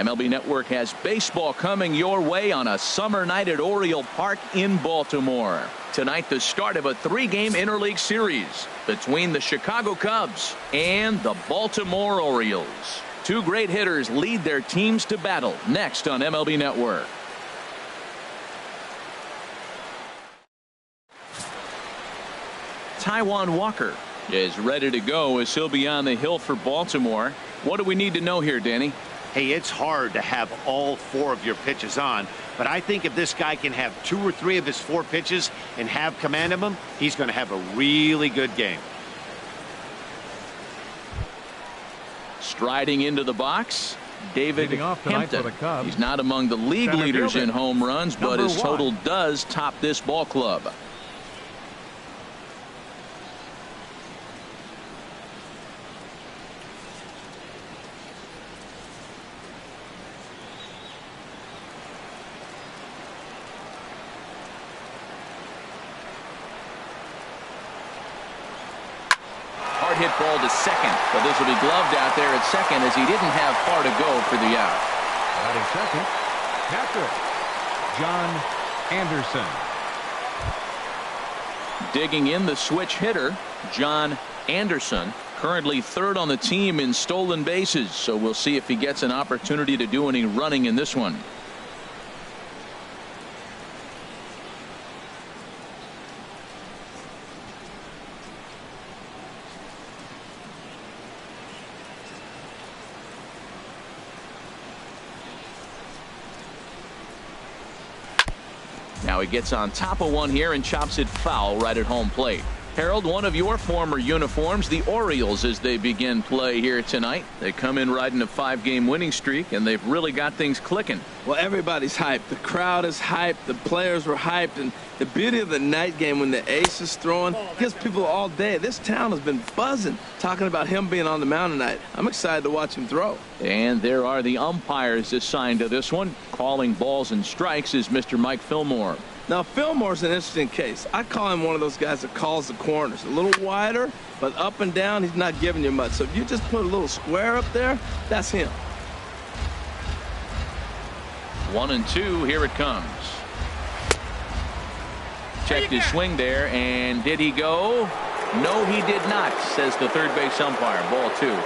MLB Network has baseball coming your way on a summer night at Oriole Park in Baltimore. Tonight, the start of a 3-game interleague series between the Chicago Cubs and the Baltimore Orioles. Two great hitters lead their teams to battle next on MLB Network. Taijuan Walker is ready to go as he'll be on the hill for Baltimore. What do we need to know here, Danny? Hey, it's hard to have all 4 of your pitches on, but I think if this guy can have 2 or 3 of his 4 pitches and have command of them, he's going to have a really good game. Striding into the box, David Hampton. He's not among the league Center leaders fielder. in home runs, but Number his total 1. does top this ball club. Hit ball to second, but this will be gloved out there at second as he didn't have far to go for the out. Batting second, catcher, John Anderson. Digging in the switch hitter, John Anderson, currently 3rd on the team in stolen bases, so we'll see if he gets an opportunity to do any running in this one. Now he gets on top of one here and chops it foul right at home plate. Harold, one of your former uniforms, the Orioles, as they begin play here tonight. They come in riding a 5-game winning streak, and they've really got things clicking. Well, everybody's hyped. The crowd is hyped. The players were hyped. And the beauty of the night game when the ace is throwing gives people all day. This town has been buzzing talking about him being on the mound tonight. I'm excited to watch him throw. And there are the umpires assigned to this one. Calling balls and strikes is Mr. Mike Fillmore. Now, Fillmore's an interesting case. I call him one of those guys that calls the corners. A little wider, but up and down, he's not giving you much. So if you just put a little square up there, that's him. 1-2, here it comes. Checked his swing there, and did he go? No, he did not, says the third base umpire. Ball 2.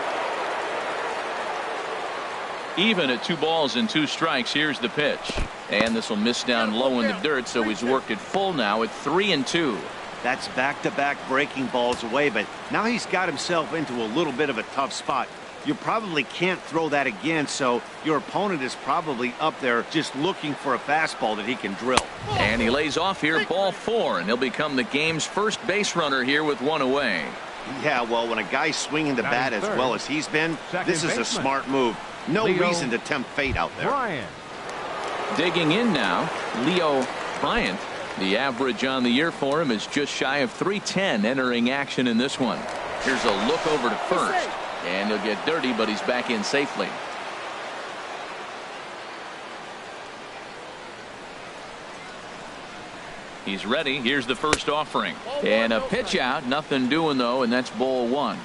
Even at 2 balls and 2 strikes. Here's the pitch, and this will miss down low in the dirt, so he's worked it full now at 3-2. That's back-to-back breaking balls away, but now he's got himself into a little bit of a tough spot. You probably can't throw that again, so your opponent is probably up there just looking for a fastball that he can drill. And he lays off here, ball 4, and he'll become the game's first base runner here with 1 away. Yeah, well, when a guy's swinging the bat as well as he's been, this is a smart move. No reason to tempt fate out there. Bryant. Digging in now, Leo Bryant. The average on the year for him is just shy of 310 entering action in this one. Here's a look over to first, and he'll get dirty, but he's back in safely. He's ready. Here's the first offering, and a pitch out, nothing doing though, and that's ball 1.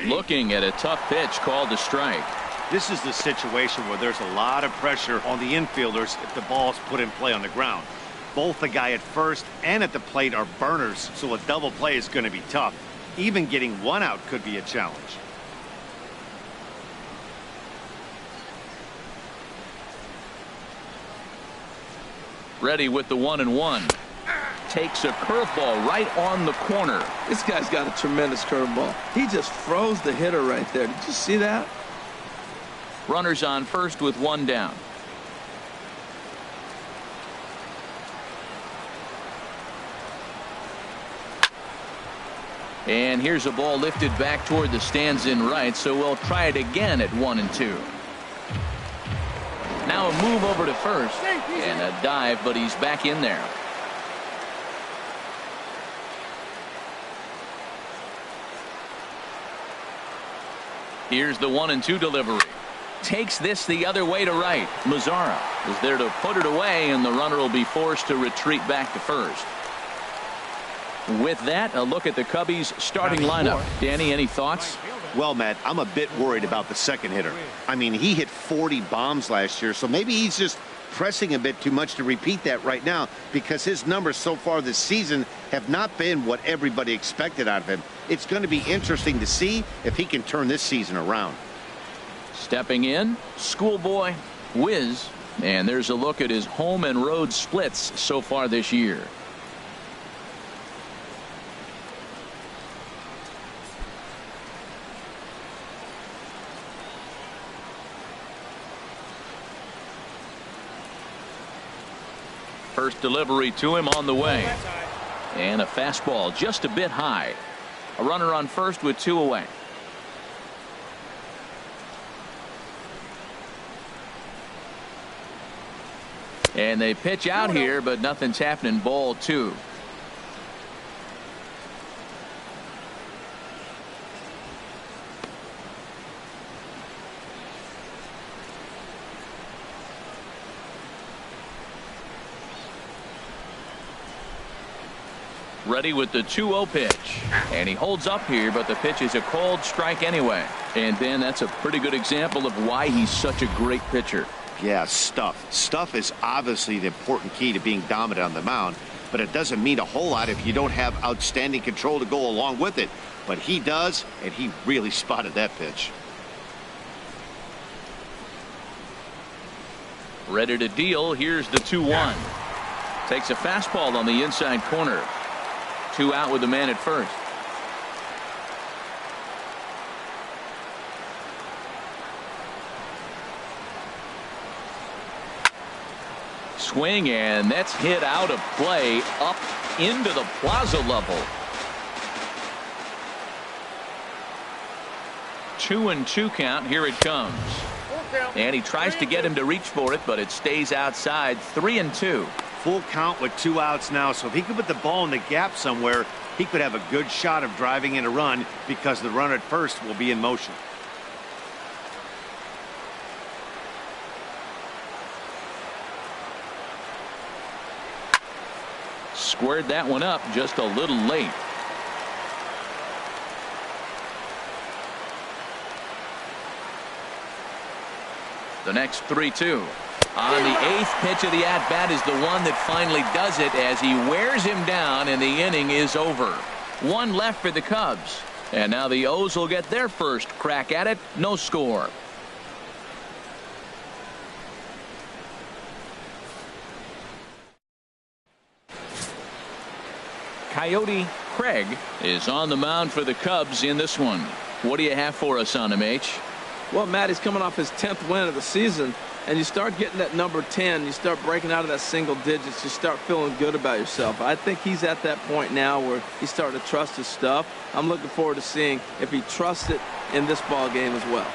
Looking at a tough pitch called a strike. This is the situation where there's a lot of pressure on the infielders if the ball's put in play on the ground. Both the guy at first and at the plate are burners, so a double play is going to be tough. Even getting 1 out could be a challenge. Ready with the 1-1. Takes a curveball right on the corner. This guy's got a tremendous curveball. He just froze the hitter right there. Did you see that? Runners on first with 1 down. And here's a ball lifted back toward the stands in right, so we'll try it again at 1-2. Now a move over to first and a dive, but he's back in there. Here's the 1-2 delivery. takes this the other way to right. Mazzara is there to put it away, and the runner will be forced to retreat back to first. With that, a look at the Cubbies starting lineup. Danny, any thoughts? Well, Matt, I'm a bit worried about the second hitter. I mean, he hit 40 bombs last year, so maybe he's just pressing a bit too much to repeat that right now, because his numbers so far this season have not been what everybody expected out of him. It's going to be interesting to see if he can turn this season around. Stepping in, schoolboy Wiz, and there's a look at his home and road splits so far this year. First delivery to him on the way, and a fastball just a bit high. A runner on first with 2 away. And they pitch out here, but nothing's happening. Ball 2. Ready with the 2-0 pitch, and he holds up here, but the pitch is a called strike anyway. And then that's a pretty good example of why he's such a great pitcher. Yeah, stuff is obviously the important key to being dominant on the mound, but it doesn't mean a whole lot if you don't have outstanding control to go along with it. But he does, and he really spotted that pitch. Ready to deal. Here's the 2-1. Takes a fastball on the inside corner. 2 out with the man at first. Swing, and that's hit out of play up into the plaza level. 2-2 count. Here it comes. And he tries to get him to reach for it, but it stays outside. 3-2. Full count with 2 outs now, so if he could put the ball in the gap somewhere, he could have a good shot of driving in a run, because the runner at first will be in motion. Squared that one up just a little late. The next 3-2. On the 8th pitch of the at-bat is the one that finally does it, as he wears him down, and the inning is over. 1 left for the Cubs, and now the O's will get their first crack at it. No score. Coyote Craig is on the mound for the Cubs in this one. What do you have for us on him, H? Well, Matt, he's coming off his 10th win of the season, and you start getting that number 10, you start breaking out of that single digits, you start feeling good about yourself. I think he's at that point now where he's starting to trust his stuff. I'm looking forward to seeing if he trusts it in this ball game as well.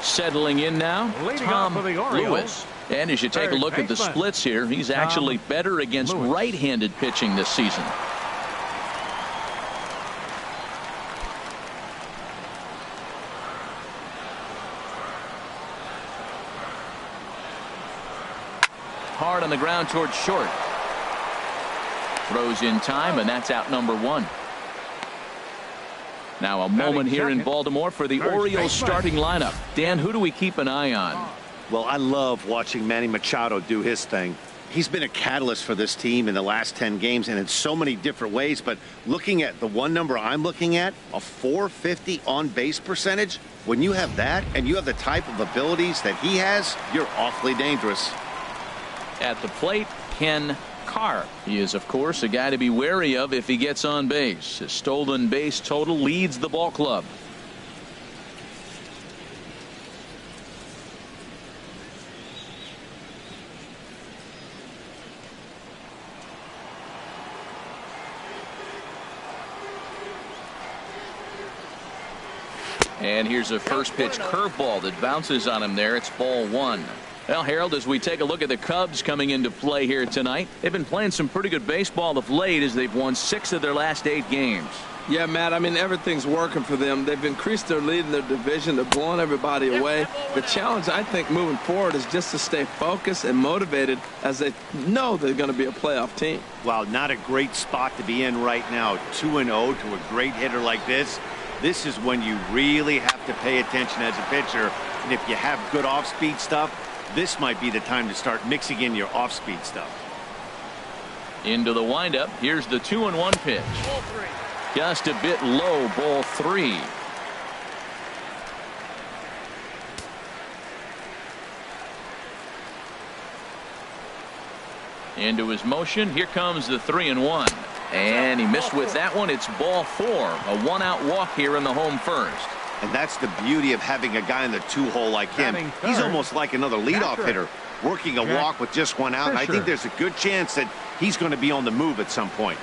Settling in now, Tom Lewis. And as you take a look at the splits here, he's actually better against right-handed pitching this season. Hard on the ground towards short. Throws in time, and that's out number 1. Now a moment here in Baltimore for the Orioles starting lineup. Dan, who do we keep an eye on? Well, I love watching Manny Machado do his thing. He's been a catalyst for this team in the last 10 games and in so many different ways. But looking at the one number I'm looking at, a .450 on-base percentage, when you have that and you have the type of abilities that he has, you're awfully dangerous. At the plate, Ken Carr. He is, of course, a guy to be wary of if he gets on base. His stolen base total leads the ball club. And here's a first pitch curveball that bounces on him there. It's ball 1. Well, Harold, as we take a look at the Cubs coming into play here tonight, they've been playing some pretty good baseball of late as they've won 6 of their last 8 games. Yeah, Matt, I mean, everything's working for them. They've increased their lead in their division. They're blowing everybody away. The challenge, I think, moving forward is just to stay focused and motivated as they know they're going to be a playoff team. Well, not a great spot to be in right now. 2-0 to a great hitter like this. This is when you really have to pay attention as a pitcher. And if you have good off-speed stuff, this might be the time to start mixing in your off-speed stuff. Into the windup. Here's the 2-1 pitch. Just a bit low, ball 3. Into his motion. Here comes the 3-1. And he missed with that one. It's ball 4. A 1-out walk here in the home first. And that's the beauty of having a guy in the 2-hole like him. He's almost like another leadoff hitter, working a walk with just 1 out. And I think there's a good chance that he's going to be on the move at some point.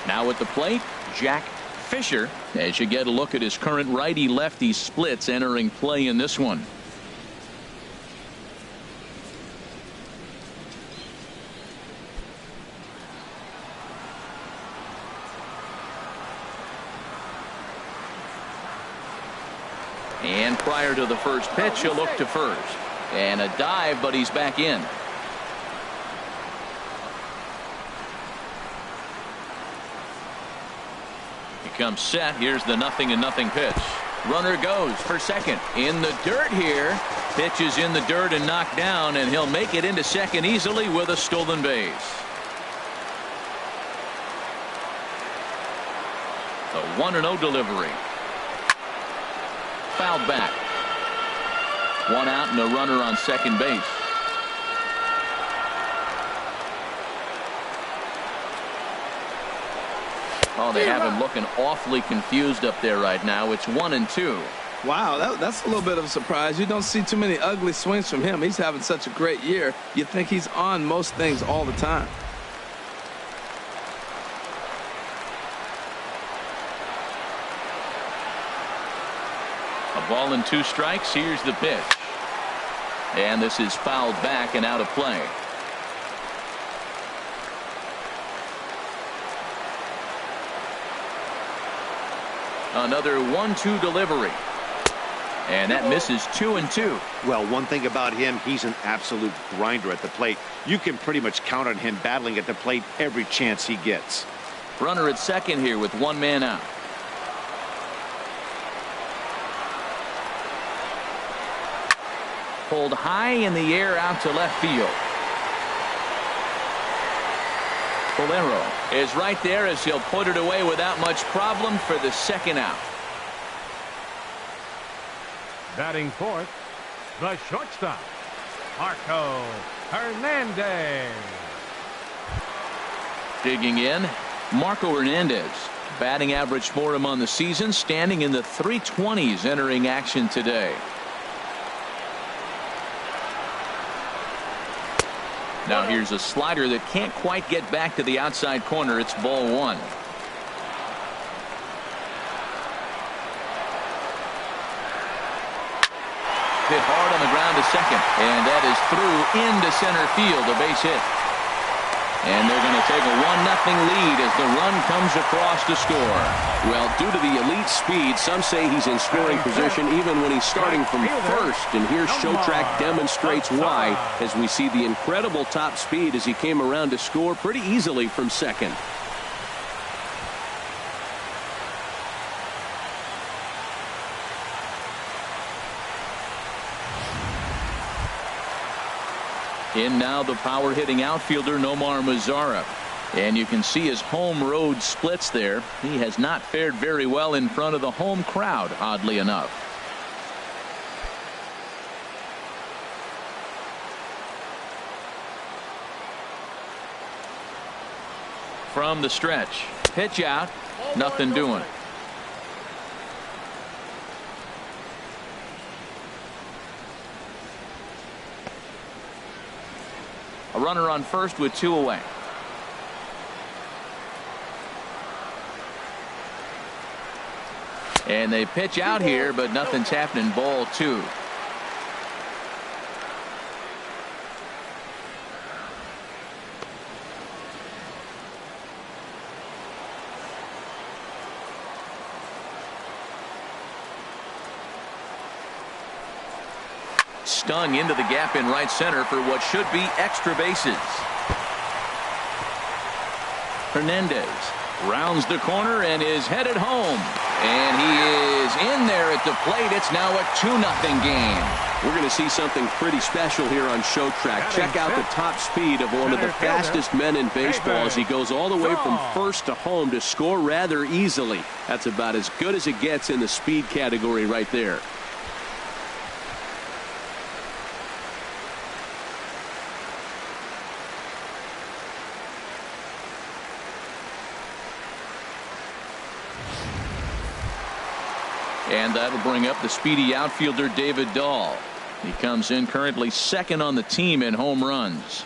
Now at the plate, Jack Fisher, as you get a look at his current righty-lefty splits entering play in this one. And prior to the first pitch, he'll look to first. And a dive, but he's back in. Comes set. Here's the 0-0 pitch. Runner goes for second. In the dirt here. Pitch is in the dirt and knocked down, and he'll make it into second easily with a stolen base. The 1-0 delivery. Fouled back. 1 out and a runner on second base. Oh, they have him looking awfully confused up there right now. It's 1-2. Wow, that's a little bit of a surprise. You don't see too many ugly swings from him. He's having such a great year. You think he's on most things all the time. A ball and 2 strikes. Here's the pitch. And this is fouled back and out of play. Another 1-2 delivery. And that misses 2-2. Well, one thing about him, he's an absolute grinder at the plate. You can pretty much count on him battling at the plate every chance he gets. Runner at second here with 1 man out. Pulled high in the air out to left field. Bolero is right there as he'll put it away without much problem for the 2nd out. Batting fourth, the shortstop, Marco Hernandez. Digging in, Marco Hernandez. Batting average for him on the season standing in the 320s entering action today. Now here's a slider that can't quite get back to the outside corner. It's ball 1. Hit hard on the ground to second, and that is through into center field, a base hit. And they're going to take a 1-0 lead as the run comes across to score. Well, due to the elite speed, some say he's in scoring position even when he's starting from first. And here Showtrack demonstrates why as we see the incredible top speed as he came around to score pretty easily from second. In now the power hitting outfielder Nomar Mazara. And you can see his home road splits there. He has not fared very well in front of the home crowd, oddly enough. From the stretch. Pitch out. Nothing doing. A runner on first with 2 away. And they pitch out here, but nothing's happening. Ball 2. Stung into the gap in right center for what should be extra bases. Hernandez rounds the corner and is headed home. And he is in there at the plate. It's now a 2-0 game. We're going to see something pretty special here on Show Track. Check out the top speed of one of the fastest men in baseball as he goes all the way from first to home to score rather easily. That's about as good as it gets in the speed category right there. And that'll bring up the speedy outfielder David Dahl. He comes in currently second on the team in home runs.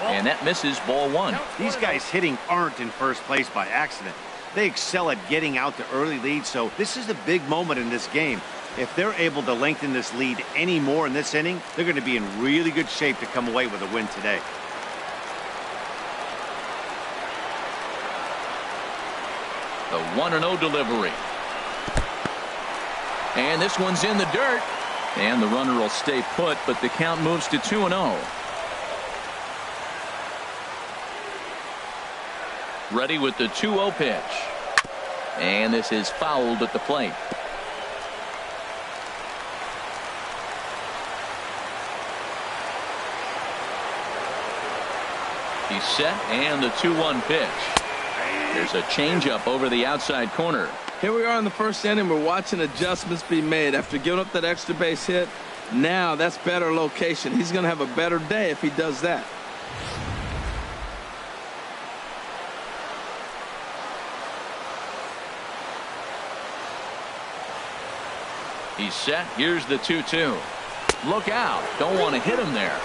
And that misses, ball one. These guys hitting aren't in first place by accident. They excel at getting out to early leads, so this is a big moment in this game. If they're able to lengthen this lead any more in this inning, they're going to be in really good shape to come away with a win today. The 1-0 delivery. And this one's in the dirt. And the runner will stay put, but the count moves to 2-0. Ready with the 2-0 pitch. And this is fouled at the plate. He's set, and the 2-1 pitch. There's a changeup over the outside corner. Here we are in the first inning. We're watching adjustments be made after giving up that extra base hit. Now that's better location. He's going to have a better day if he does that. He's set. Here's the 2-2. Look out. Don't want to hit him there.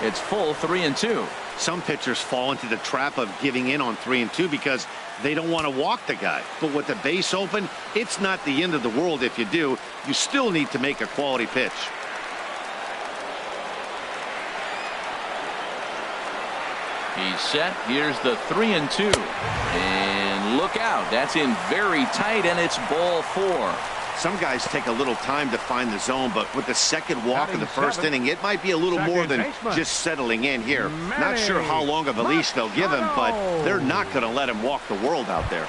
It's full 3-2. Some pitchers fall into the trap of giving in on 3-2 because they don't want to walk the guy. But with the base open, it's not the end of the world if you do. You still need to make a quality pitch. He's set. Here's the 3-2. And look out. That's in very tight, and it's ball 4. Some guys take a little time to find the zone, but with the second walk of the first inning, it might be a little more than just settling in here. Not sure how long of a leash they'll give him, but they're not going to let him walk the world out there.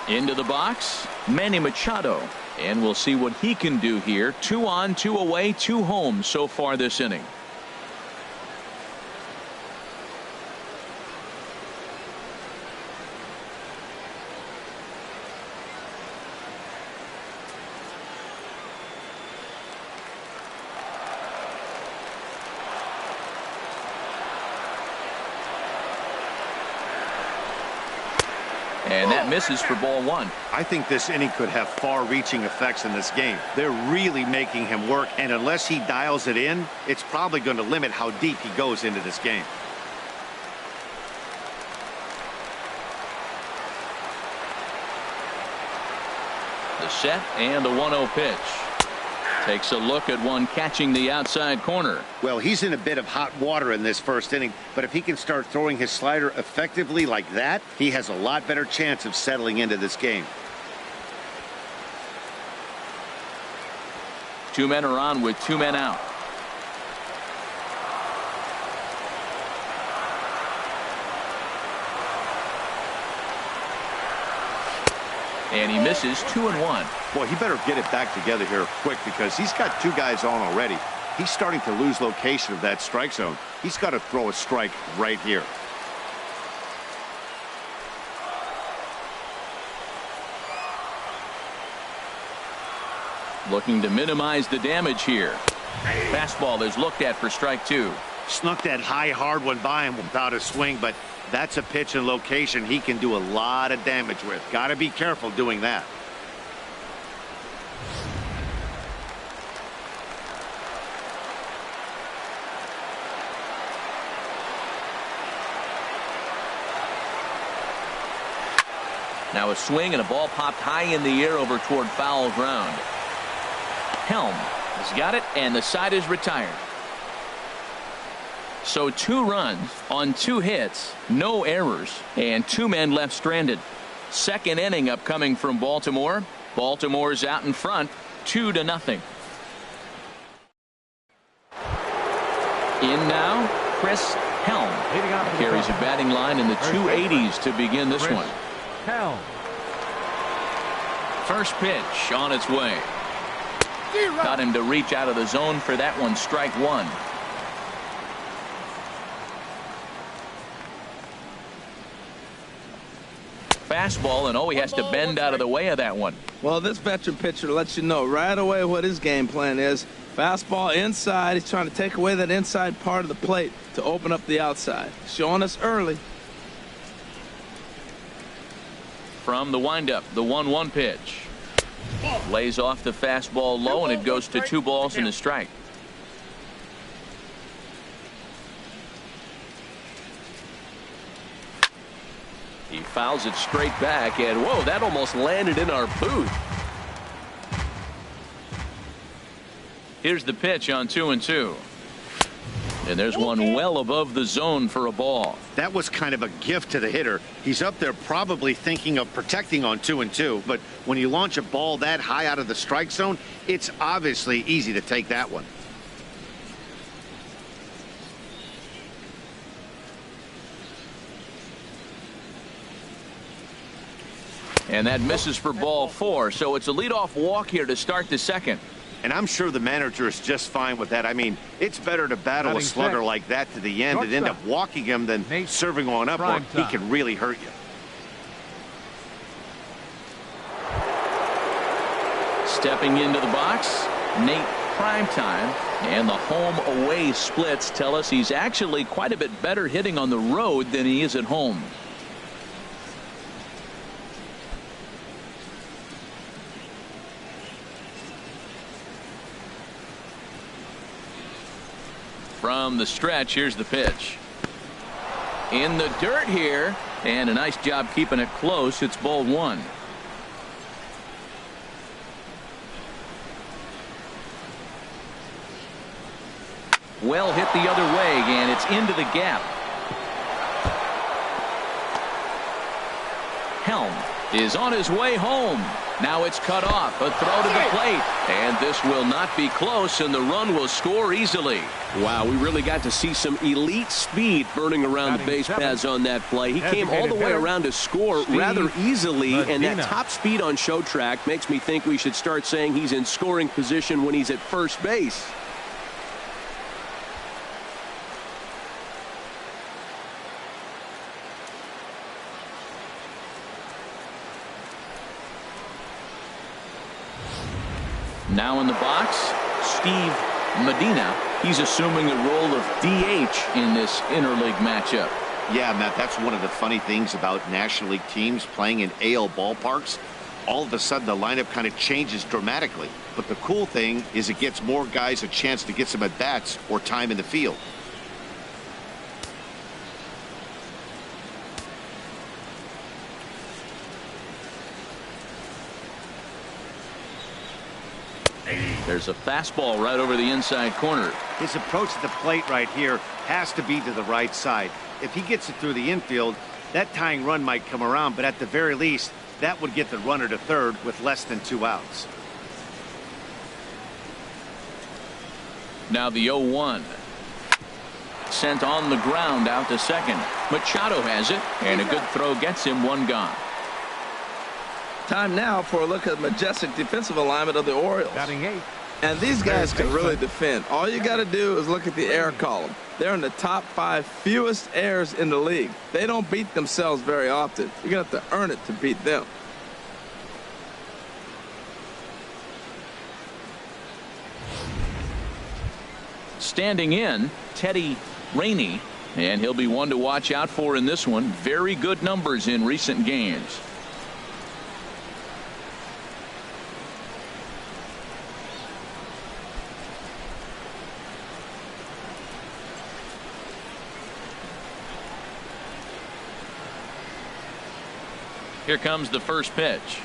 Into the box, Manny Machado. And we'll see what he can do here. 2 on, 2 away, 2 home so far this inning. And that misses for ball 1. I think this inning could have far-reaching effects in this game. They're really making him work, and unless he dials it in, it's probably going to limit how deep he goes into this game. The set and the 1-0 pitch. Takes a look at one catching the outside corner. Well, he's in a bit of hot water in this first inning, but if he can start throwing his slider effectively like that, he has a lot better chance of settling into this game. 2 men are on with 2 men out. And he misses 2-1. Boy, he better get it back together here quick because he's got 2 guys on already. He's starting to lose location of that strike zone. He's got to throw a strike right here. Looking to minimize the damage here. Fastball is looked at for strike 2. Snuck that high hard one by him without a swing, but that's a pitch and location he can do a lot of damage with. Got to be careful doing that. Now a swing and a ball popped high in the air over toward foul ground. Helm has got it, and the side is retired. So 2 runs on 2 hits, no errors, and 2 men left stranded. Second inning upcoming from Baltimore. Baltimore's out in front, 2-0. In now, Chris Helm carries a batting line in the 280s to begin this one. Helm. First pitch on its way. Got him to reach out of the zone for that one. Strike 1. Fastball, and he has to bend out of the way of that one. Well, this veteran pitcher lets you know right away what his game plan is. Fastball inside. He's trying to take away that inside part of the plate to open up the outside. Showing us early. From the windup, the 1-1 pitch. Lays off the fastball low, and it goes to 2 balls and a strike. He fouls it straight back, and whoa, that almost landed in our booth. Here's the pitch on 2-2. And there's one well above the zone for a ball. That was kind of a gift to the hitter. He's up there probably thinking of protecting on 2-2, but when you launch a ball that high out of the strike zone, it's obviously easy to take that one. And that misses for ball 4, so it's a leadoff walk here to start the second. And I'm sure the manager is just fine with that. I mean, it's better to battle a slugger like that to the end and end up walking him than serving one up, or he can really hurt you. Stepping into the box, Nate Primetime, and the home-away splits tell us he's actually quite a bit better hitting on the road than he is at home. From the stretch, here's the pitch. In the dirt here, and a nice job keeping it close. It's ball 1. Well hit the other way, and it's into the gap. Helm is on his way home. Now it's cut off. A throw to the plate. And this will not be close, and the run will score easily. Wow, we really got to see some elite speed burning around the base paths on that play. He came all the way around to score rather easily, and that top speed on show track makes me think we should start saying he's in scoring position when he's at first base. Now in the box, Steve Medina. He's assuming the role of DH in this interleague matchup. Yeah, Matt, that's one of the funny things about National League teams playing in AL ballparks. All of a sudden, the lineup kind of changes dramatically. But the cool thing is it gets more guys a chance to get some at-bats or time in the field. There's a fastball right over the inside corner. His approach at the plate right here has to be to the right side. If he gets it through the infield, that tying run might come around, but at the very least, that would get the runner to third with less than 2 outs. Now the 0-1. Sent on the ground out to second. Machado has it, and a good throw gets him 1 gone. Time now for a look at the majestic defensive alignment of the Orioles. Batting 8. And these guys can really defend. All you got to do is look at the error column. They're in the top 5 fewest errors in the league. They don't beat themselves very often. You're going to have to earn it to beat them. Standing in, Teddy Rainey, and he'll be one to watch out for in this one. Very good numbers in recent games. Here comes the first pitch.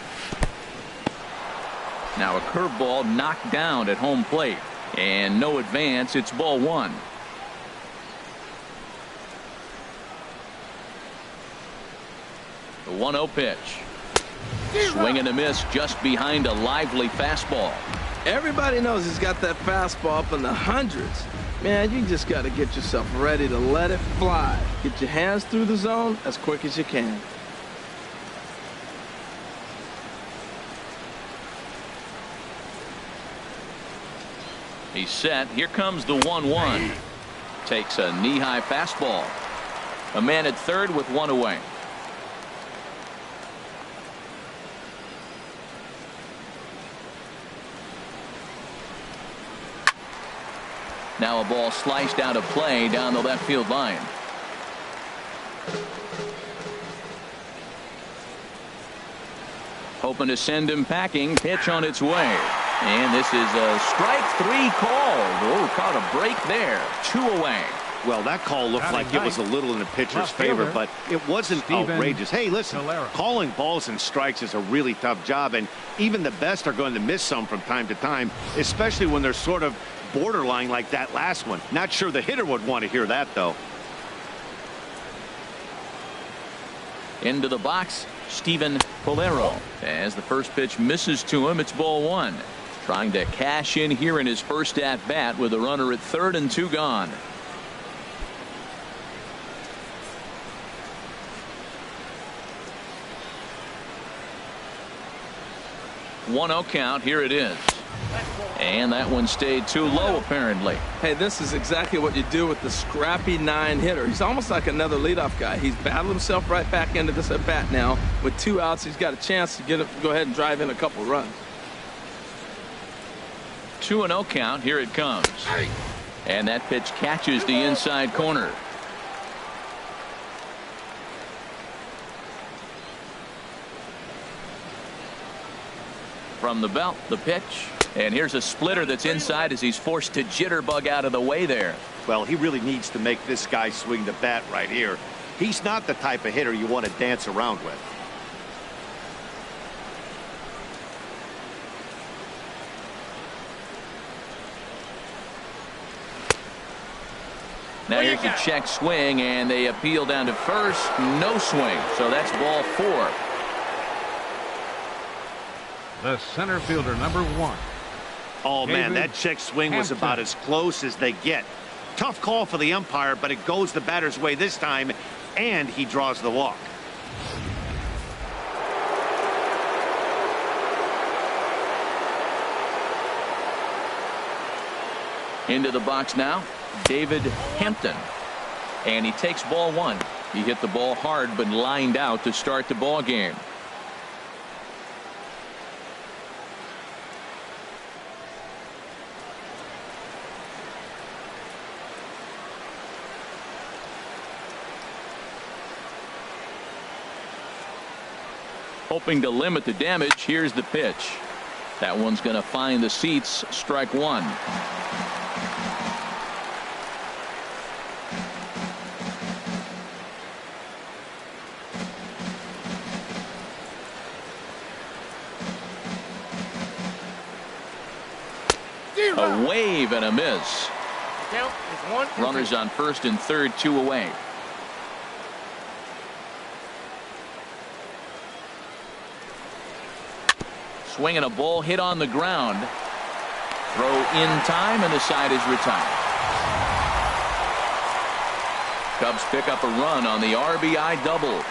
Now a curveball knocked down at home plate. And no advance. It's ball one. The 1-0 pitch. Swing and a miss just behind a lively fastball. Everybody knows he's got that fastball up in the hundreds. Man, you just got to get yourself ready to let it fly. Get your hands through the zone as quick as you can. He's set. Here comes the 1-1. Takes a knee-high fastball. A man at third with one away. Now a ball sliced out of play down the left field line. Hoping to send him packing. Pitch on its way. And this is a strike three called. Oh, caught a break there. 2 away. Well, that call looked like it was a little in the pitcher's favor, but it wasn't outrageous. Hey, listen, calling balls and strikes is a really tough job, and even the best are going to miss some from time to time, especially when they're sort of borderline like that last one. Not sure the hitter would want to hear that, though. Into the box, Steven Polero. As the first pitch misses to him, it's ball one. Trying to cash in here in his first at bat with a runner at third and 2 gone. One-0 count. Here it is. And that one stayed too low, apparently. Hey, this is exactly what you do with the scrappy 9-hitter. He's almost like another leadoff guy. He's battled himself right back into this at bat now. With 2 outs, he's got a chance to go ahead and drive in a couple runs. 2-0 count. Here it comes. And that pitch catches the inside corner. From the belt, the pitch. And here's a splitter that's inside as he's forced to jitterbug out of the way there. Well, he really needs to make this guy swing the bat right here. He's not the type of hitter you want to dance around with. Now here's a check swing, and they appeal down to first. No swing, so that's ball 4. The center fielder, number 1. Oh, man, that check swing was about as close as they get. Tough call for the umpire, but it goes the batter's way this time, and he draws the walk. Into the box now, David Hampton. And he takes ball 1. He hit the ball hard, but lined out to start the ball game. Hoping to limit the damage. Here's the pitch. That one's going to find the seats. Strike 1. A wave and a miss. Runners on first and third, 2 away. Swinging a ball hit on the ground. Throw in time, and the side is retired. Cubs pick up a run on the RBI double.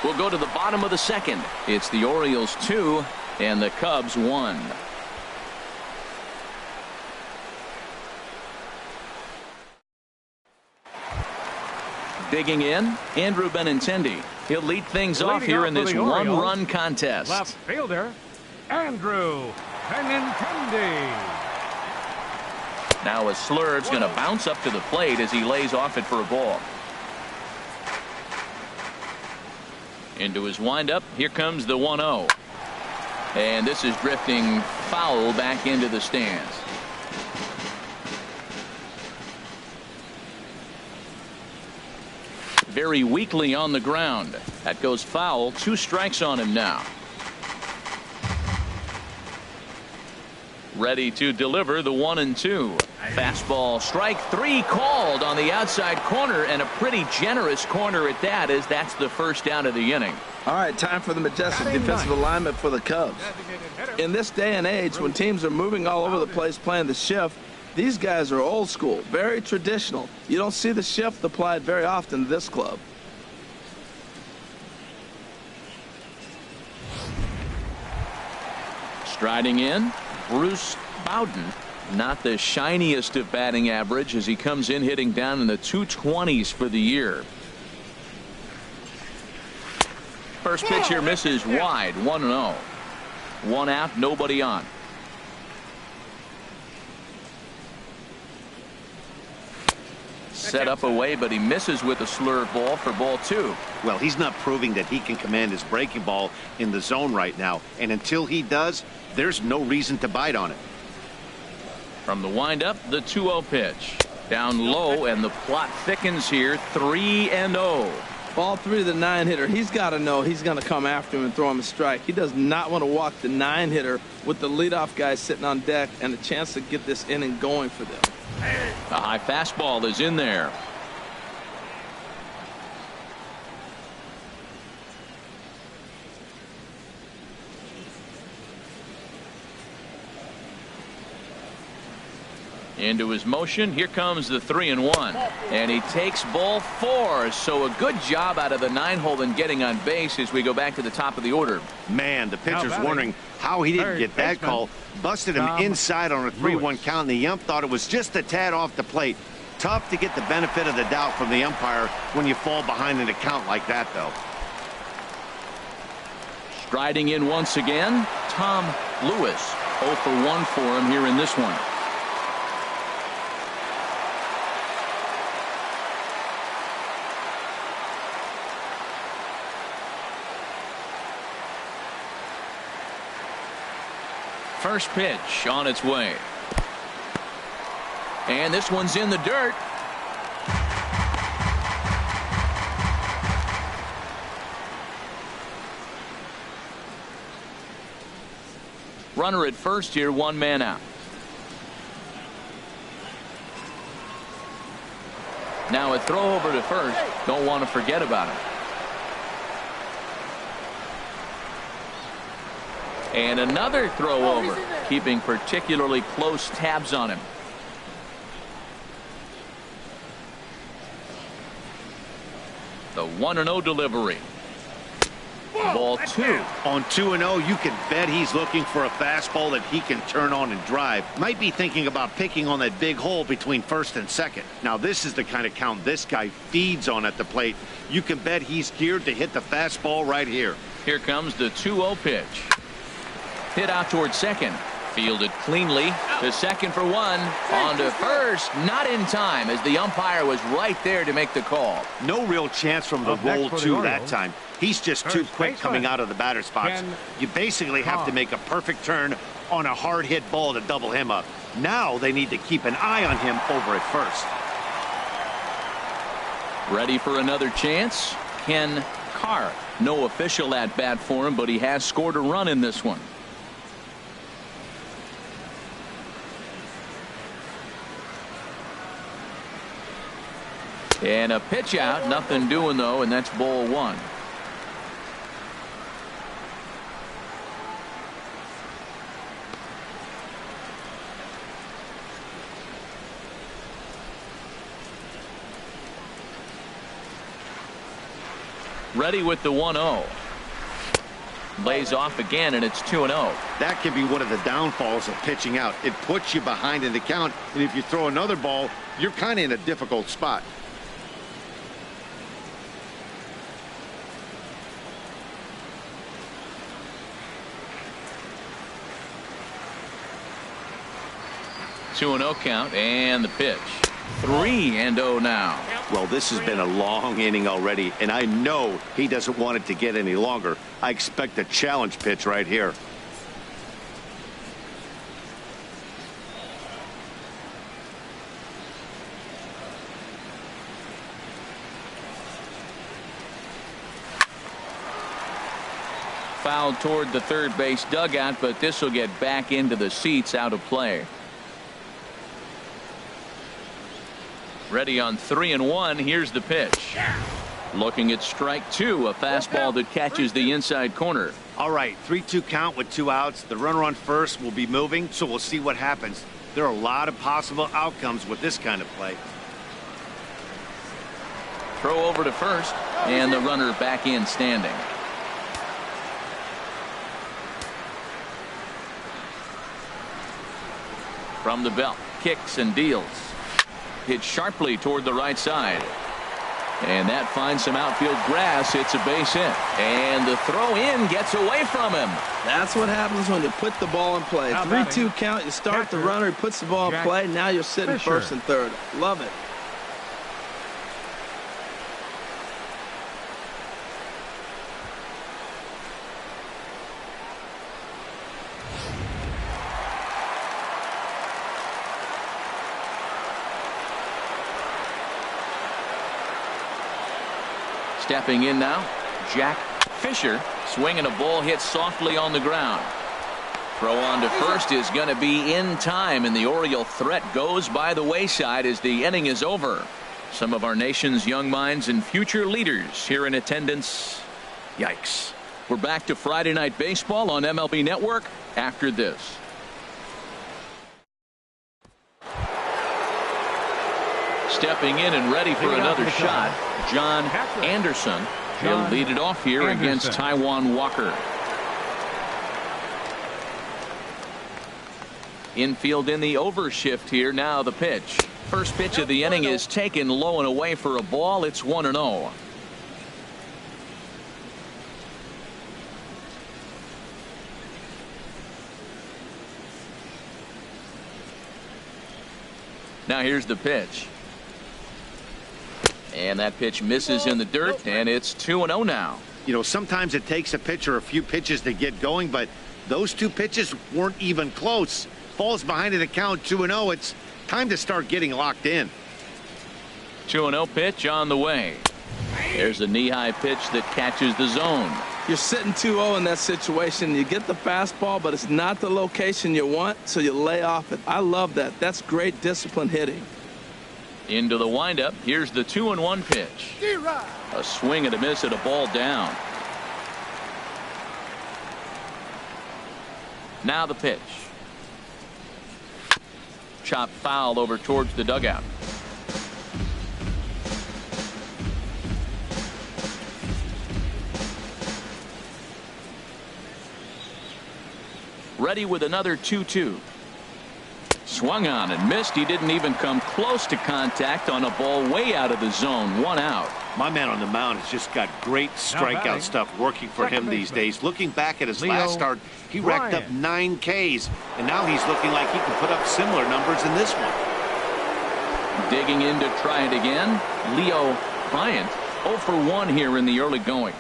We'll go to the bottom of the second. It's the Orioles 2 and the Cubs 1. Digging in, Andrew Benintendi. He'll lead things off here in this one-run contest. Left fielder, Andrew Benintendi. Now a Slurve's going to bounce up to the plate as he lays off it for a ball. Into his windup. Here comes the 1-0. And this is drifting foul back into the stands. Very weakly on the ground. That goes foul. 2 strikes on him now. Ready to deliver the 1-2. Fastball strike 3 called on the outside corner, and a pretty generous corner at that, as that's the first down of the inning. All right, time for the majestic defensive alignment for the Cubs. In this day and age, when teams are moving all over the place playing the shift, these guys are old school, very traditional. You don't see the shift applied very often to this club. Striding in, Bruce Bowden. Not the shiniest of batting average as he comes in hitting down in the 220s for the year. First pitch here misses wide. 1-0. 1 out, nobody on. Set up away, but he misses with a slurve ball for ball 2. Well, he's not proving that he can command his breaking ball in the zone right now. And until he does, there's no reason to bite on it. From the windup, the 2-0 pitch. Down low, and the plot thickens here. 3-0. Ball 3 to the 9-hitter. He's got to know he's going to come after him and throw him a strike. He does not want to walk the 9-hitter with the leadoff guy sitting on deck and a chance to get this inning going for them. A high fastball is in there. Into his motion. Here comes the 3-1. And he takes ball 4. So a good job out of the 9-hole in getting on base as we go back to the top of the order. Man, the pitcher's wondering how he didn't get that call. Busted him inside on a 3-1 count, and the ump thought it was just a tad off the plate. Tough to get the benefit of the doubt from the umpire when you fall behind in a count like that, though. Striding in once again, Tom Lewis. 0 for 1 for him here in this one. First pitch on its way. And this one's in the dirt. Runner at first here, 1 man out. Now a throw over to first. Don't want to forget about it. And another throw over, keeping particularly close tabs on him. The 1-0 delivery. Ball 2. On 2-0, you can bet he's looking for a fastball that he can turn on and drive. Might be thinking about picking on that big hole between first and second. Now, this is the kind of count this guy feeds on at the plate. You can bet he's geared to hit the fastball right here. Here comes the 2-0 pitch. Hit out towards second. Fielded cleanly to second for 1. On to first. Not in time, as the umpire was right there to make the call. No real chance from the roll 2 that time. He's just too quick coming out of the batter's box. You basically have to make a perfect turn on a hard hit ball to double him up. Now they need to keep an eye on him over at first. Ready for another chance? Ken Carr. No official at bat for him, but he has scored a run in this one. And a pitch out, nothing doing though, and that's ball 1. Ready with the 1-0. Lays off again, and it's 2-0. That can be one of the downfalls of pitching out. It puts you behind in the count, and if you throw another ball, you're kind of in a difficult spot. Two 2-0 count, and the pitch. 3-0 now. Well, this has been a long inning already, and I know he doesn't want it to get any longer. I expect a challenge pitch right here. fouled toward the third base dugout, but this will get back into the seats, out of play. Ready on 3-1. Here's the pitch. Looking at strike two, a fastball that catches the inside corner. All right, 3-2 count with 2 outs. The runner on first will be moving, so we'll see what happens. There are a lot of possible outcomes with this kind of play. Throw over to first, and the runner back in standing. From the belt, kicks and deals. Hit sharply toward the right side. And that finds some outfield grass. It's a base hit. And the throw in gets away from him. That's what happens when you put the ball in play. 3-2 count. You start the runner. He puts the ball in play. Now you're sitting first and third. Love it. Stepping in now, Jack Fisher, swinging a ball hit softly on the ground. Throw on to first is going to be in time, and the Oriole threat goes by the wayside as the inning is over. Some of our nation's young minds and future leaders here in attendance. Yikes. We're back to Friday Night Baseball on MLB Network after this. Stepping in and ready for another shot, John Anderson. He'll lead it off here against Taijuan Walker. Infield in the overshift here. Now the pitch. First pitch of the inning is taken low and away for a ball. It's 1-0. Now here's the pitch. And that pitch misses in the dirt, and it's 2-0 now. You know, sometimes it takes a pitcher a few pitches to get going, but those 2 pitches weren't even close. Falls behind in the count, 2-0. It's time to start getting locked in. 2-0 pitch on the way. There's a knee-high pitch that catches the zone. You're sitting 2-0 in that situation. You get the fastball, but it's not the location you want, so you lay off it. I love that. That's great disciplined hitting. Into the windup. Here's the 2-1 pitch. A swing and a miss at a ball down. Now the pitch. Chop foul over towards the dugout. Ready with another 2-2. Swung on and missed. He didn't even come close to contact on a ball way out of the zone. 1 out. My man on the mound has just got great strikeout stuff working for him these days. Looking back at his last start, he racked up 9 Ks, and now he's looking like he can put up similar numbers in this one. Digging in to try it again, Leo Bryant. 0 for 1 here in the early going.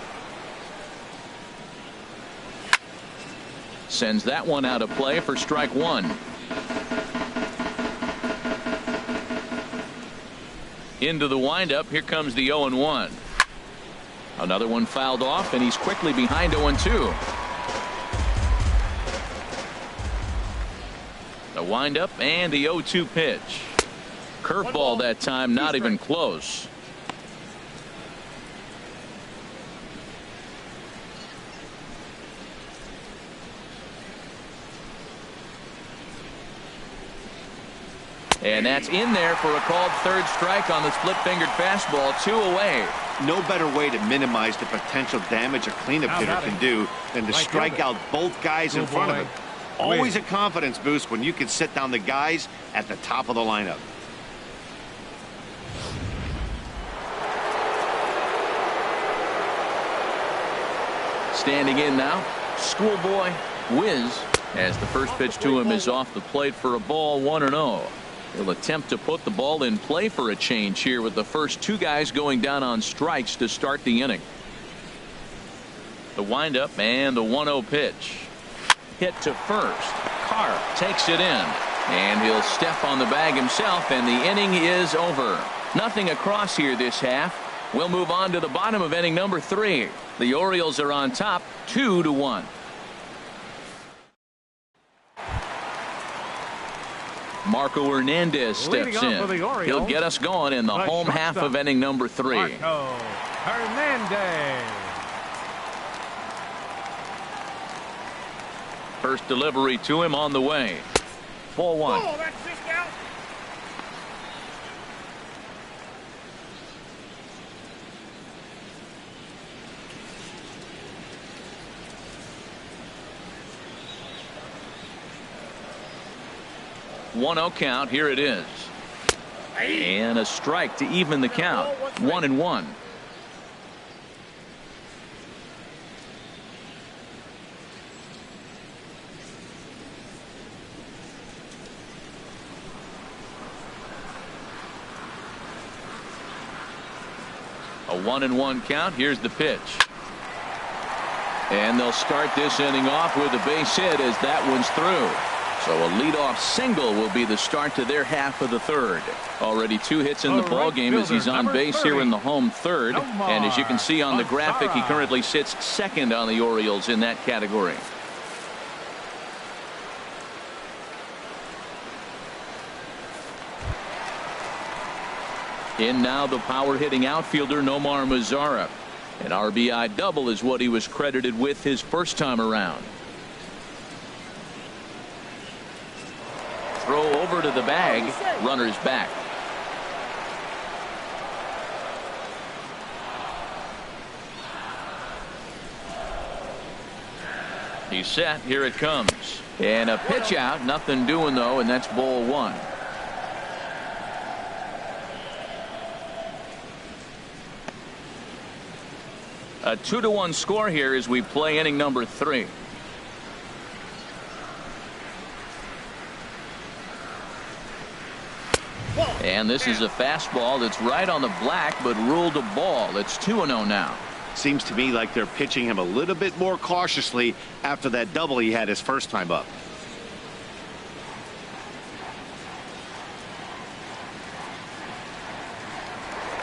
Sends that one out of play for strike 1. Into the windup. Here comes the 0-1. Another one fouled off, and he's quickly behind 0-2. The windup and the 0-2 pitch. Curveball that time, not even close. And that's in there for a called third strike on the split-fingered fastball. 2 away. No better way to minimize the potential damage a cleanup hitter can do than to strike out both guys in front of him. Always a confidence boost when you can sit down the guys at the top of the lineup. Standing in now, Schoolboy Wiz, as the first pitch to him is off the plate for a ball. 1-0. He'll attempt to put the ball in play for a change here with the first 2 guys going down on strikes to start the inning. The windup and the 1-0 pitch. Hit to first. Carr takes it in, and he'll step on the bag himself, and the inning is over. Nothing across here this half. We'll move on to the bottom of inning number 3. The Orioles are on top 2-1. Marco Hernandez steps in. He'll get us going in the home half of inning number 3. Marco Hernandez. First delivery to him on the way. Ball 1. Oh, that's just out. One-0 count. Here it is. And a strike to even the count. 1-1. A 1-1 count. Here's the pitch. And they'll start this inning off with a base hit as that one's through. So a leadoff single will be the start to their half of the 3rd. Already 2 hits in the ball game as he's on base here in the home 3rd. And as you can see on the graphic, he currently sits 2nd on the Orioles in that category. In now the power hitting outfielder Nomar Mazara. An RBI double is what he was credited with his first time around. Throw over to the bag. Runners back. He's set. Here it comes. And a pitch out. Nothing doing though, and that's ball 1. A 2-1 score here as we play inning number 3. And this is a fastball that's right on the black but ruled a ball. It's 2-0 now. Seems to me like they're pitching him a little bit more cautiously after that double he had his first time up.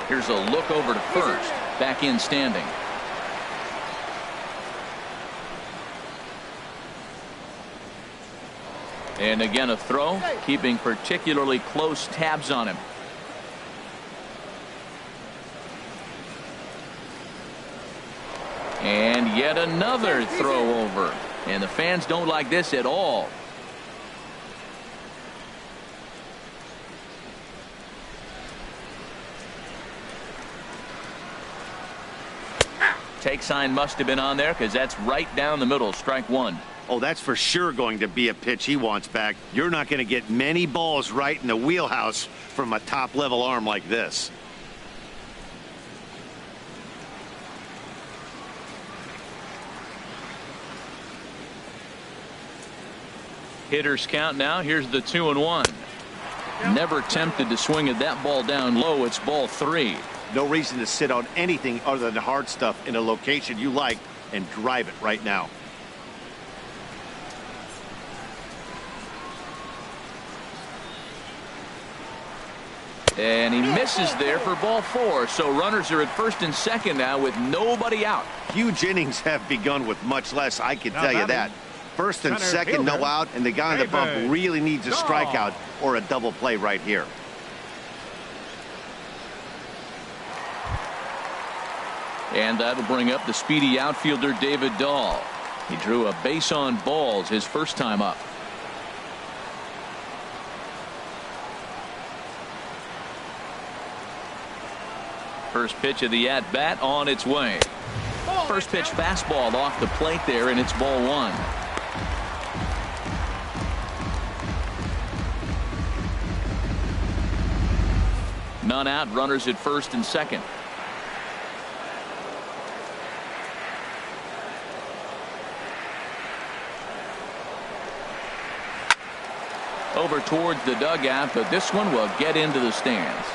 Here's a look over to first. Back in standing. And again a throw, keeping particularly close tabs on him. And yet another throw over. And the fans don't like this at all. Take sign must have been on there because that's right down the middle. Strike 1. Oh, that's for sure going to be a pitch he wants back. You're not going to get many balls right in the wheelhouse from a top-level arm like this. Hitters count now. Here's the 2-1. Never tempted to swing at that ball down low. It's ball 3. No reason to sit on anything other than the hard stuff in a location you like and drive it right now. And he misses there for ball 4. So runners are at first and second now with nobody out. Huge innings have begun with much less, I can tell you that. First and second, no out, and the guy on the bump really needs a strikeout or a double play right here. And that'll bring up the speedy outfielder David Dahl. He drew a base on balls his first time up. First pitch of the at-bat on its way. First pitch fastball off the plate there, and it's ball 1. None out, runners at first and second. Over towards the dugout, but this one will get into the stands.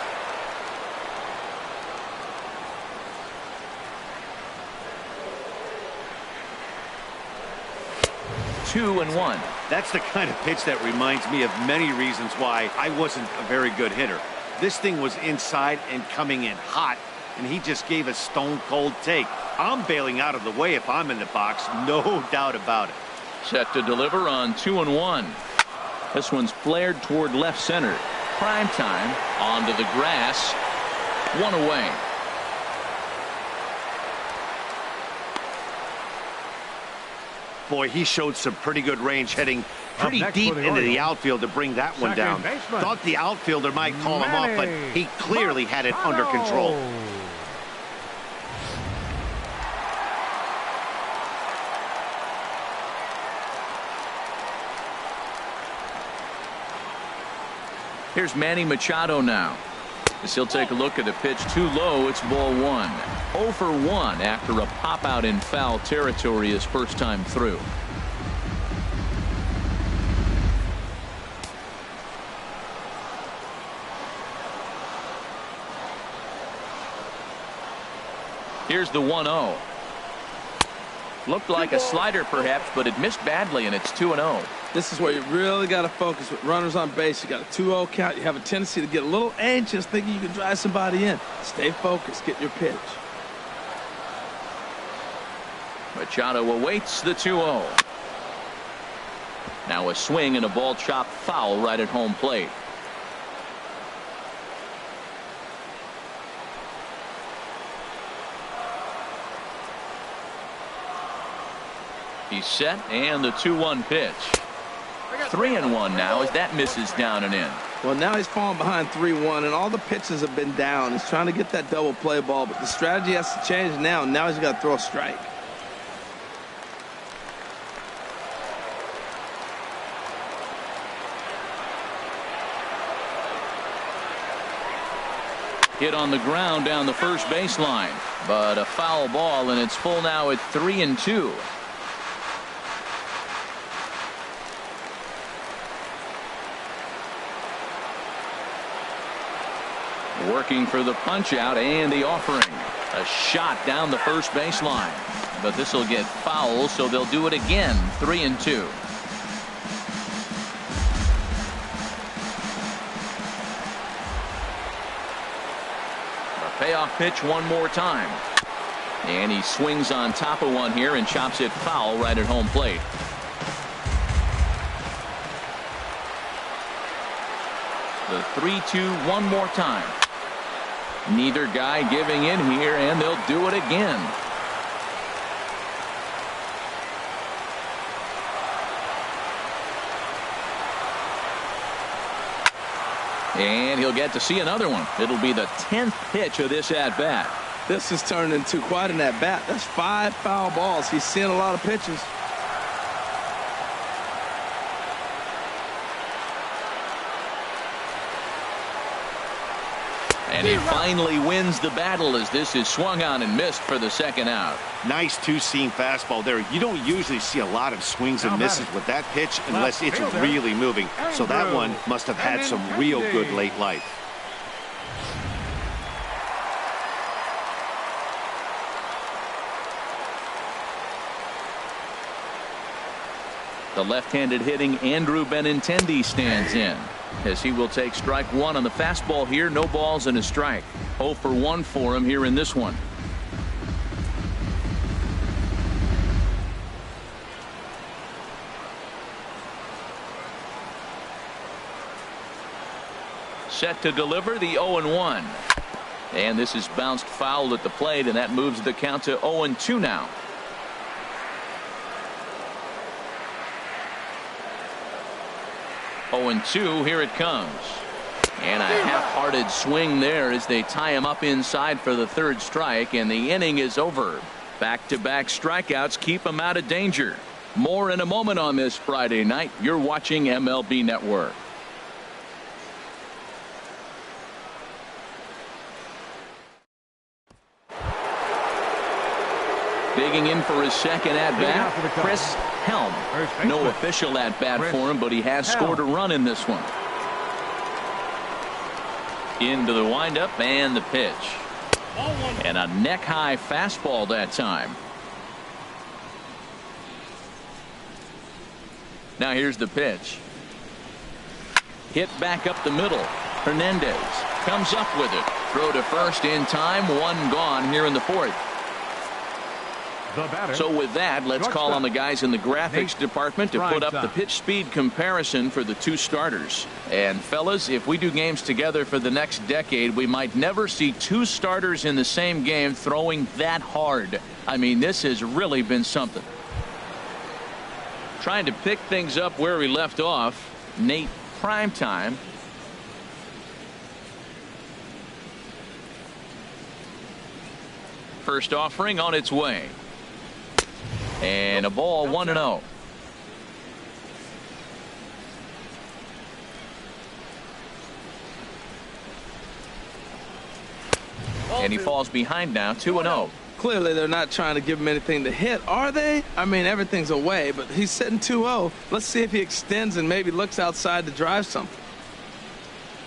Two and 1. That's the kind of pitch that reminds me of many reasons why I wasn't a very good hitter. This thing was inside and coming in hot, and he just gave a stone-cold take. I'm bailing out of the way if I'm in the box, no doubt about it. Set to deliver on 2-1. This one's flared toward left center. Prime time onto the grass. One away. Boy, he showed some pretty good range heading pretty next deep for the into the Orioles, outfield to bring that one second down. baseman, Thought the outfielder might call him off, but he clearly had it under control. Here's Manny Machado now. As he'll take a look at a pitch too low, it's ball one. 0 for 1 after a pop out in foul territory his first time through. Here's the 1-0. Looked like a slider perhaps, but it missed badly, and it's 2-0. This is where you really got to focus with runners on base. You got a 2-0 count. You have a tendency to get a little anxious thinking you can drive somebody in. Stay focused. Get your pitch. Machado awaits the 2-0. Now a swing and a ball chopped foul right at home plate. He's set, and the 2-1 pitch. 3-1 now as that misses down and in. Well, now he's falling behind 3-1, and all the pitches have been down. He's trying to get that double play ball, but the strategy has to change now. Now he's got to throw a strike. Hit on the ground down the first baseline, but a foul ball, and it's full now at 3-2. Working for the punch out and the offering. A shot down the first baseline, but this will get foul, so they'll do it again. 3-2. Payoff pitch one more time. And he swings on top of one here and chops it foul right at home plate. The 3-2 one more time. Neither guy giving in here, and they'll do it again. And he'll get to see another one. It'll be the 10th pitch of this at-bat. This has turned into quite an at-bat. That's 5 foul balls. He's seeing a lot of pitches. And he finally wins the battle as this is swung on and missed for the second out. Nice two-seam fastball there. You don't usually see a lot of swings and misses with that pitch unless it's really moving. So that one must have had some real good late life. The left-handed hitting Andrew Benintendi stands in, as he will take strike one on the fastball here. No balls and a strike. 0 for 1 for him here in this one. Set to deliver the 0-1. And this is bounced foul at the plate, and that moves the count to 0-2 now. Oh, and 2, here it comes. And a half-hearted swing there as they tie him up inside for the third strike, and the inning is over. Back-to-back strikeouts keep him out of danger. More in a moment on this Friday night. You're watching MLB Network. Digging in for his second at-bat, Chris Helm. No official at-bat for him, but he has scored a run in this one. Into the windup and the pitch. And a neck-high fastball that time. Now here's the pitch. Hit back up the middle. Hernandez comes up with it. Throw to first in time. One gone here in the fourth. So with that, let's call on the guys in the graphics department to put up the pitch speed comparison for the two starters. And fellas, if we do games together for the next decade, we might never see two starters in the same game throwing that hard. I mean, this has really been something. Trying to pick things up where we left off, Nate Primetime. First offering on its way. And a ball 1-0. And he falls behind now 2-0. Clearly they're not trying to give him anything to hit, are they? I mean, everything's away, but he's sitting 2-0. Let's see if he extends and maybe looks outside to drive something.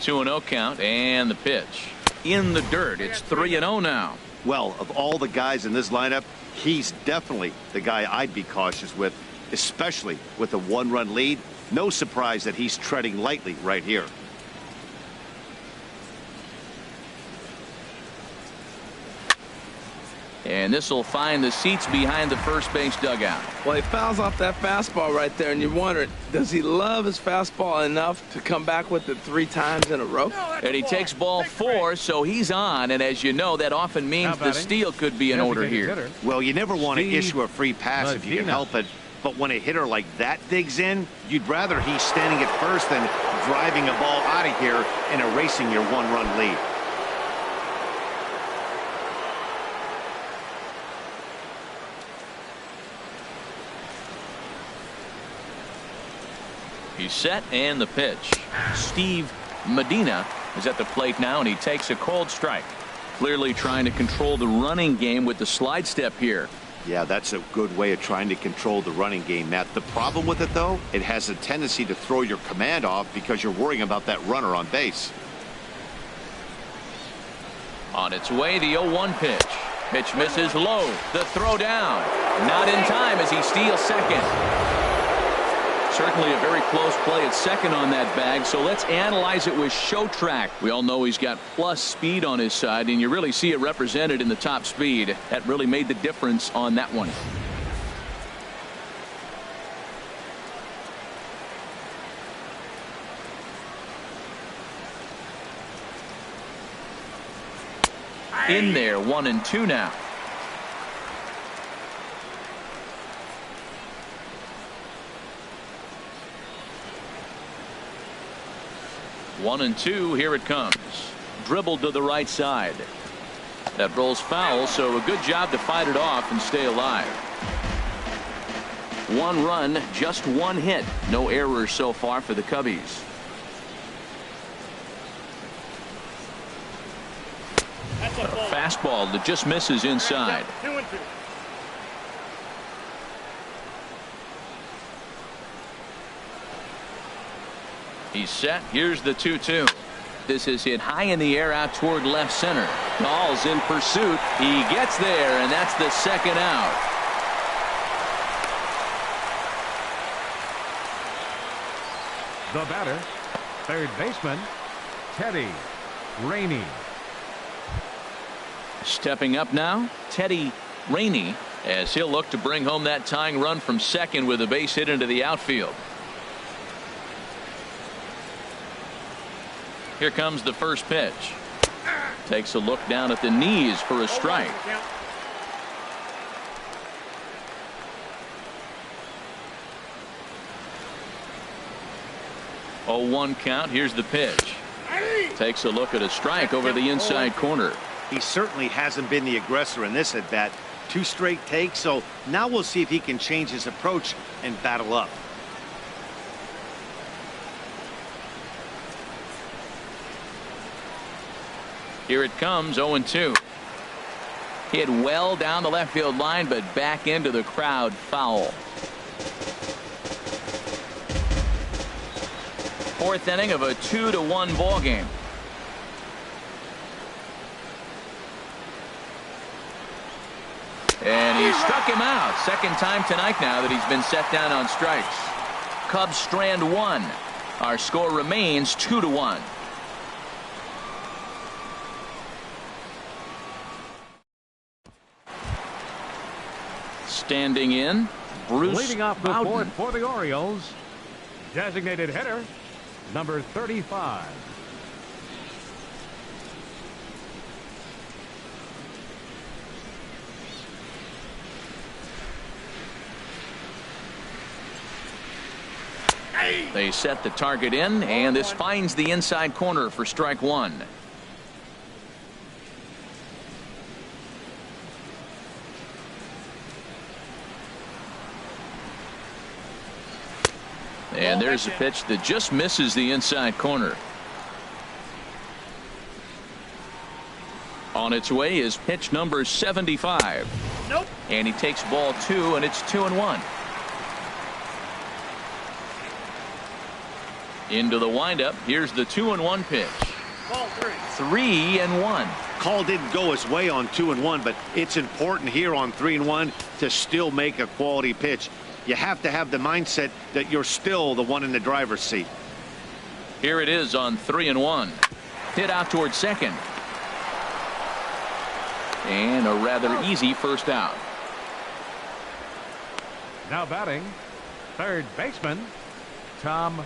2-0 count, and the pitch in the dirt. It's 3-0 now. Well, of all the guys in this lineup, he's definitely the guy I'd be cautious with, especially with a one-run lead. No surprise that he's treading lightly right here. And this will find the seats behind the first base dugout. Well, he fouls off that fastball right there, and you wonder, does he love his fastball enough to come back with it 3 times in a row? And he takes ball 4, so he's on. And as you know, that often means the steal could be in order here. Well, you never want to issue a free pass if you can help it. But when a hitter like that digs in, you'd rather he's standing at first than driving a ball out of here and erasing your one-run lead. He's set, and the pitch. Steve Medina is at the plate now, and he takes a cold strike. Clearly trying to control the running game with the slide step here. Yeah, that's a good way of trying to control the running game, Matt. The problem with it, though, it has a tendency to throw your command off because you're worrying about that runner on base. On its way, the 0-1 pitch. Pitch misses low. The throw down. Not in time as he steals second. Certainly a very close play at second on that bag, so let's analyze it with show track. We all know he's got plus speed on his side, and you really see it represented in the top speed. That really made the difference on that one. In there, 1-2 now. One and two, here it comes. Dribbled to the right side. That rolls foul, so a good job to fight it off and stay alive. 1 run, just 1 hit. No errors so far for the Cubbies. A fastball that just misses inside. 2-2. He's set. Here's the 2-2. This is hit high in the air out toward left center. Dahl's in pursuit. He gets there, and that's the second out. The batter, third baseman, Teddy Rainey. Stepping up now, Teddy Rainey, as he'll look to bring home that tying run from second with a base hit into the outfield. Here comes the first pitch. Takes a look down at the knees for a strike. Oh, 1 count. Here's the pitch. Takes a look at a strike over the inside corner. He certainly hasn't been the aggressor in this at bat. 2 straight takes, so now we'll see if he can change his approach and battle up. Here it comes, 0-2. Hit well down the left field line, but back into the crowd, foul. 4th inning of a 2-1 ball game. And he struck him out. Second time tonight now that he's been set down on strikes. Cubs strand 1. Our score remains 2-1. Standing in, Bruce Leading off the Bowden. board for the Orioles, designated hitter, number 35. They set the target in, and this finds the inside corner for strike one. And there's a pitch that just misses the inside corner. On its way is pitch number 75. Nope. And he takes ball two, and it's 2-1. Into the windup. Here's the 2-1 pitch. Ball 3-1. Call didn't go his way on 2-1, but it's important here on 3-1 to still make a quality pitch. You have to have the mindset that you're still the one in the driver's seat. Here it is on 3-1. Hit out towards second. And a rather easy first out. Now batting, third baseman, Tom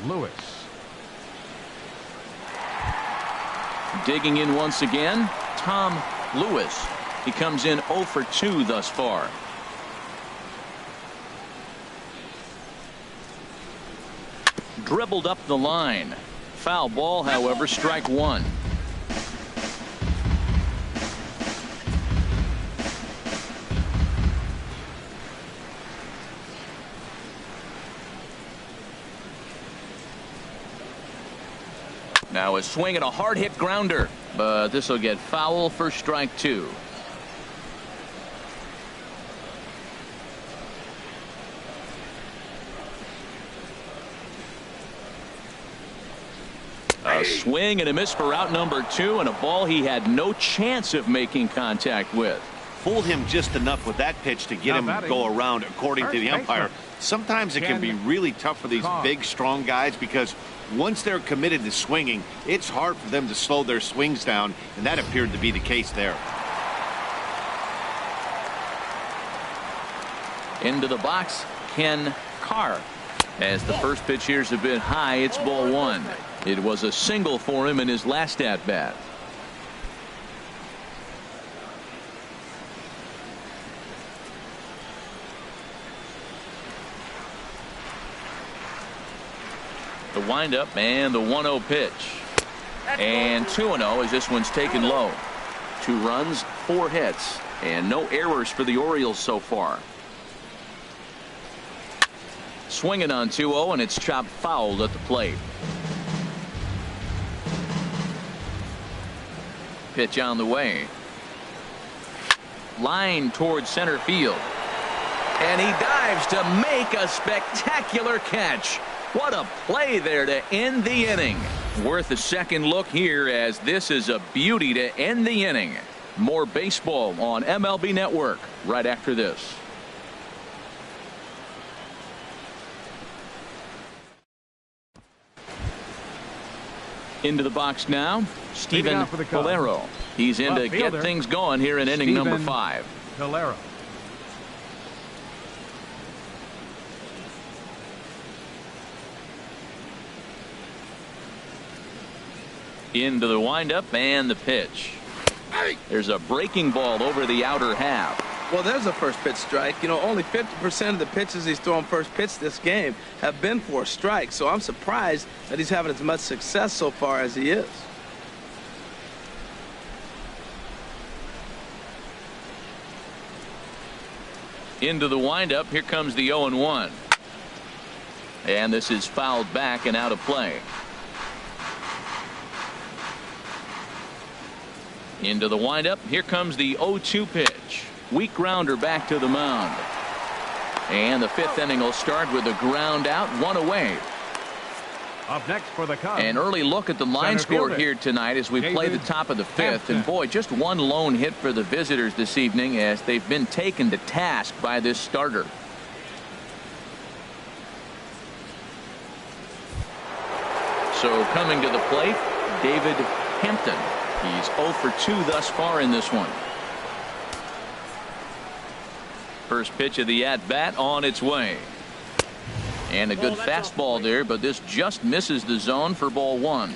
Lewis. Digging in once again, Tom Lewis. He comes in 0 for 2 thus far. Dribbled up the line. Foul ball, however, strike one. Now a swing and a hard hit grounder, but this will get foul for strike two. A swing and a miss for out number two, and a ball he had no chance of making contact with. Fooled him just enough with that pitch to get him to go around, according to the umpire. Sometimes it can be really tough for these big, strong guys because once they're committed to swinging, it's hard for them to slow their swings down, and that appeared to be the case there. Into the box, Ken Carr. As the first pitch here's a bit high, it's ball one. It was a single for him in his last at-bat. The windup and the 1-0 pitch. And 2-0 as this one's taken low. 2 runs, 4 hits, and no errors for the Orioles so far. Swinging on 2-0, and it's chopped foul at the plate. Pitch on the way. Line towards center field. And he dives to make a spectacular catch. What a play there to end the inning. Worth a second look here, as this is a beauty to end the inning. More baseball on MLB Network right after this. Into the box now, Steven Valero. He's in to get things going here in inning number 5. Valero. Into the windup and the pitch. There's a breaking ball over the outer half. Well, there's a first pitch strike. You know, only 50% of the pitches he's throwing first pitch this game have been for a strike. So I'm surprised that he's having as much success so far as he is. Into the windup. Here comes the 0-1. And this is fouled back and out of play. Into the windup. Here comes the 0-2 pitch. Weak grounder back to the mound. And the 5th inning will start with a ground out, 1 away. Up next for the Cubs. An early look at the line score here tonight as we play the top of the 5th. And boy, just one lone hit for the visitors this evening as they've been taken to task by this starter. So coming to the plate, David Hampton. He's 0 for 2 thus far in this one. First pitch of the at-bat on its way. And a good fastball there, but this just misses the zone for ball 1.